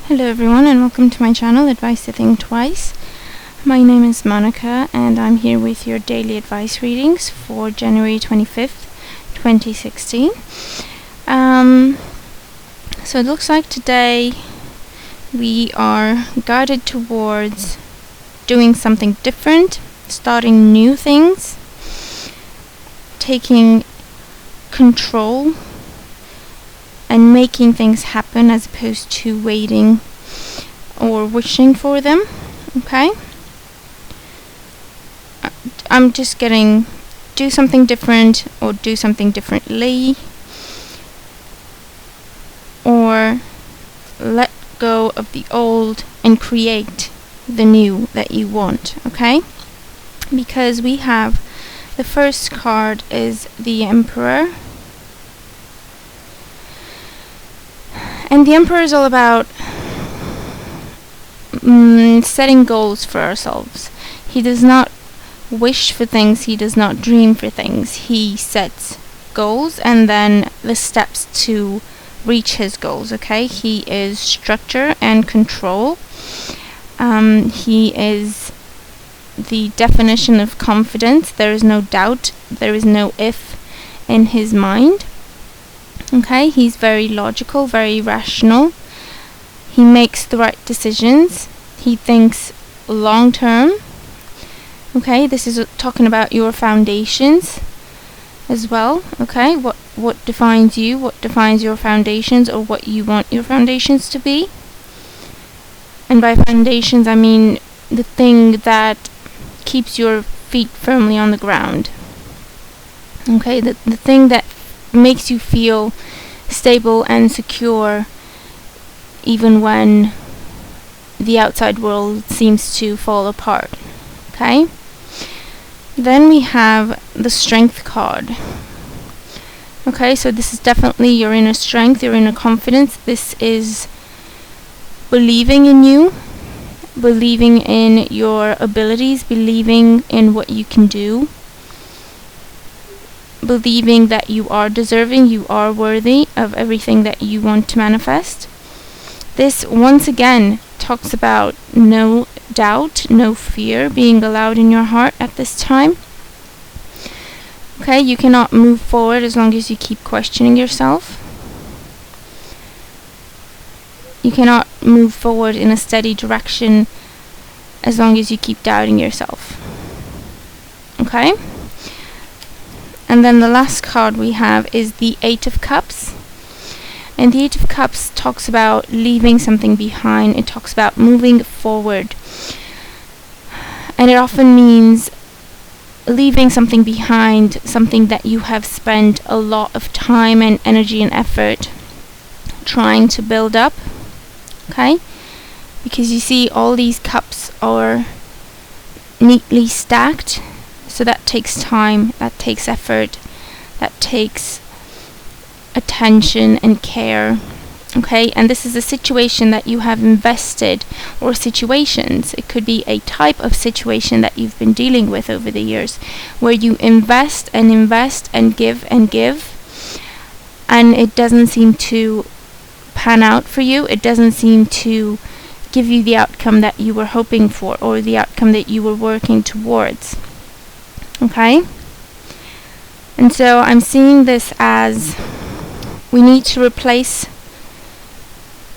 Hello everyone and welcome to my channel, Advice to Think Twice. My name is Monica and I'm here with your daily advice readings for January 25th, 2016. So it looks like today we are guided towards doing something different, starting new things, taking control and making things happen as opposed to waiting or wishing for them. Okay? I'm just getting do something different or do something differently, or let go of the old and create the new that you want. Okay? Because we have the first card is the Emperor. And the Emperor is all about setting goals for ourselves. He does not wish for things, he does not dream for things. He sets goals and then the steps to reach his goals, okay? He is structure and control. He is the definition of confidence. There is no doubt, there is no if in his mind. Okay, he's very logical, very rational. He makes the right decisions. He thinks long term. Okay, this is talking about your foundations as well. Okay, what defines you, what defines your foundations, or what you want your foundations to be. And by foundations, I mean the thing that keeps your feet firmly on the ground. Okay, the thing that makes you feel stable and secure even when the outside world seems to fall apart. Okay? Then we have the Strength card. Okay, so this is definitely your inner strength, your inner confidence. This is believing in you, believing in your abilities, believing in what you can do, believing that you are deserving, you are worthy of everything that you want to manifest. This once again talks about no doubt, no fear being allowed in your heart at this time. Okay, you cannot move forward as long as you keep questioning yourself. You cannot move forward in a steady direction as long as you keep doubting yourself. Okay? And then the last card we have is the Eight of Cups. And the Eight of Cups talks about leaving something behind. It talks about moving forward. And it often means leaving something behind, something that you have spent a lot of time and energy and effort trying to build up. Okay? Because you see all these cups are neatly stacked. So that takes time, that takes effort, that takes attention and care. Okay, and this is a situation that you have invested, or situations. It could be a type of situation that you've been dealing with over the years, where you invest and give, and it doesn't seem to pan out for you. It doesn't seem to give you the outcome that you were hoping for, or the outcome that you were working towards. Okay? And so I'm seeing this as we need to replace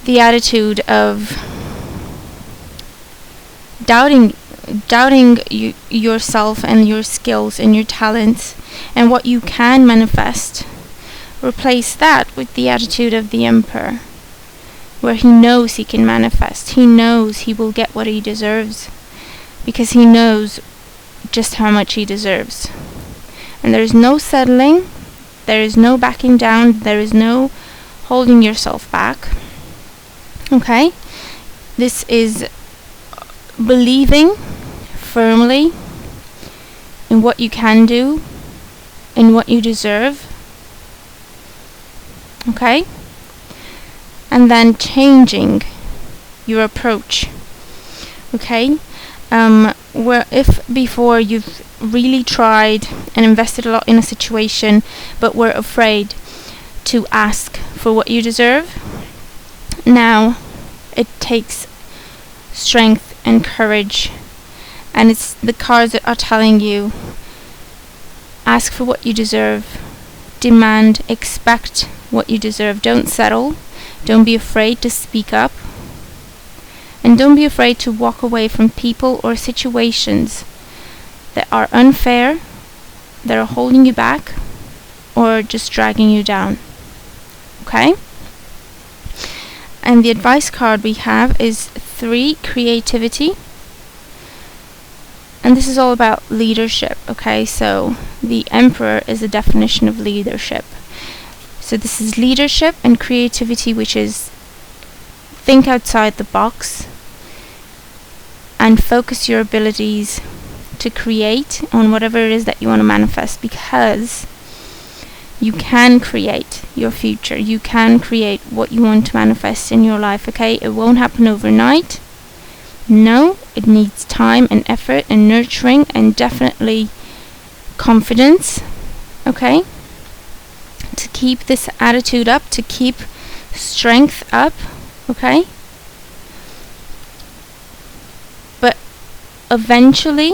the attitude of doubting yourself and your skills and your talents and what you can manifest. Replace that with the attitude of the Emperor, where he knows he can manifest. He knows he will get what he deserves, because he knows just how much he deserves. And there is no settling, there is no backing down, there is no holding yourself back. Okay? This is believing firmly in what you can do, in what you deserve. Okay? And then changing your approach. Okay? Where if before you've really tried and invested a lot in a situation but were afraid to ask for what you deserve, now It takes strength and courage, and it's the cards that are telling you, ask for what you deserve, demand, expect what you deserve. Don't settle. Don't be afraid to speak up, and don't be afraid to walk away from people or situations that are unfair, that are holding you back, or just dragging you down. Okay? And the advice card we have is 3, creativity. And this is all about leadership, okay? So the Emperor is a definition of leadership. So this is leadership and creativity, which is think outside the box and focus your abilities to create on whatever it is that you want to manifest, because you can create your future. You can create what you want to manifest in your life, okay? It won't happen overnight. No, it needs time and effort and nurturing and definitely confidence, okay? To keep this attitude up, to keep strength up, okay? But eventually,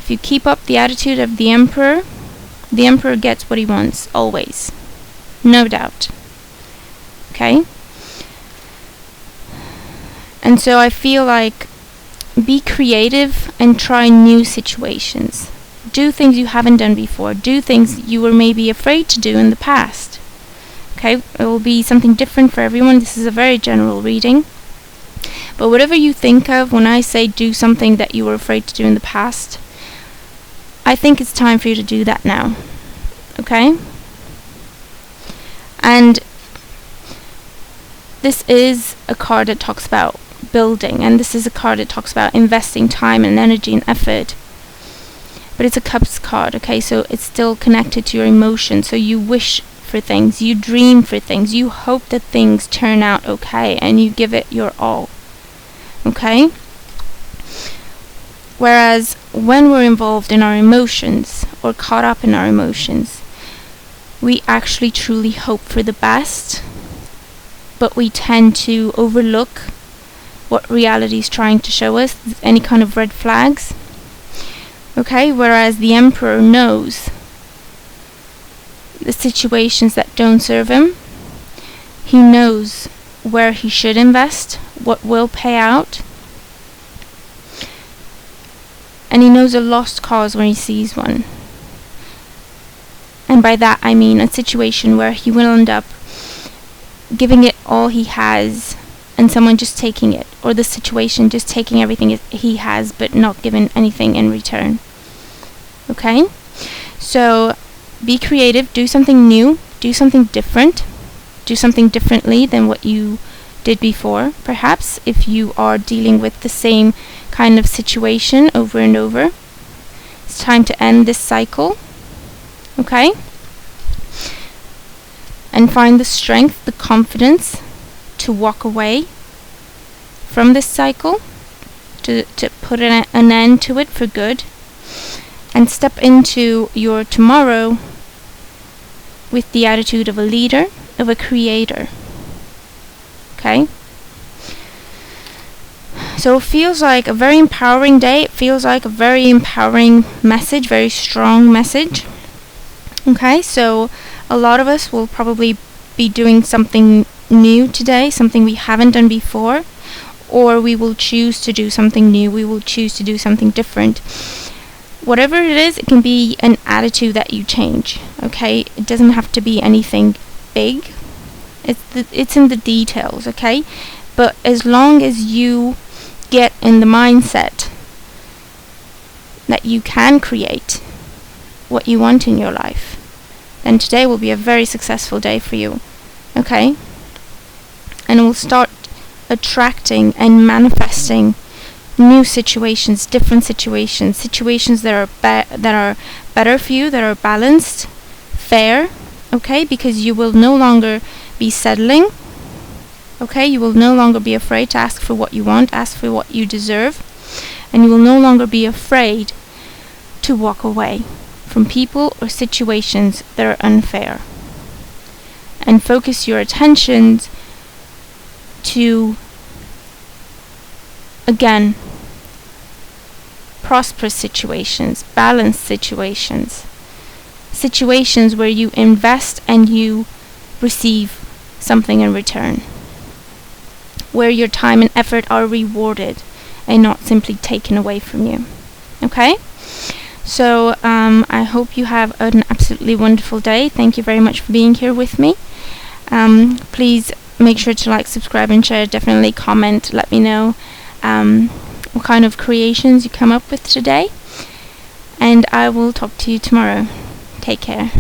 if you keep up the attitude of the Emperor gets what he wants, always. No doubt. Okay? And so I feel like, be creative and try new situations. Do things you haven't done before. Do things you were maybe afraid to do in the past. Okay? It will be something different for everyone. This is a very general reading. But whatever you think of when I say do something that you were afraid to do in the past, I think it's time for you to do that now. Okay? And this is a card that talks about building, and this is a card that talks about investing time and energy and effort. But it's a Cups card, okay? So it's still connected to your emotions. So you wish for things, you dream for things, you hope that things turn out okay, and you give it your all. Okay? Whereas when we're involved in our emotions or caught up in our emotions, we actually truly hope for the best, but we tend to overlook what reality is trying to show us, any kind of red flags. Okay, whereas the Emperor knows the situations that don't serve him. He knows where he should invest, what will pay out, and he knows a lost cause when he sees one. And by that I mean a situation where he will end up giving it all he has and someone just taking it, or the situation just taking everything he has but not giving anything in return. Okay? So be creative, do something new, do something different, do something differently than what you did before. Perhaps if you are dealing with the same kind of situation over and over, it's time to end this cycle. Okay? And find the strength, the confidence to walk away from this cycle, to put an end to it for good, and step into your tomorrow with the attitude of a leader, of a creator. Okay? So it feels like a very empowering day. It feels like a very empowering message, very strong message. Okay, so a lot of us will probably be doing something new today, something we haven't done before, or we will choose to do something new, we will choose to do something different. Whatever it is, it can be an attitude that you change, okay? It doesn't have to be anything big. It's in the details, okay? But as long as you get in the mindset that you can create what you want in your life, then today will be a very successful day for you, okay? And it will start attracting and manifesting new situations, different situations, situations that are better for you, that are balanced, fair, okay? Because you will no longer be settling, okay? You will no longer be afraid to ask for what you want, ask for what you deserve, and you will no longer be afraid to walk away from people or situations that are unfair. And focus your attentions to, again, prosperous situations, balanced situations, situations where you invest and you receive something in return, where your time and effort are rewarded and not simply taken away from you. Okay? So I hope you have an absolutely wonderful day. Thank you very much for being here with me. Please make sure to like, subscribe and share. Definitely comment, let me know what kind of creations you come up with today, and I will talk to you tomorrow. Take care.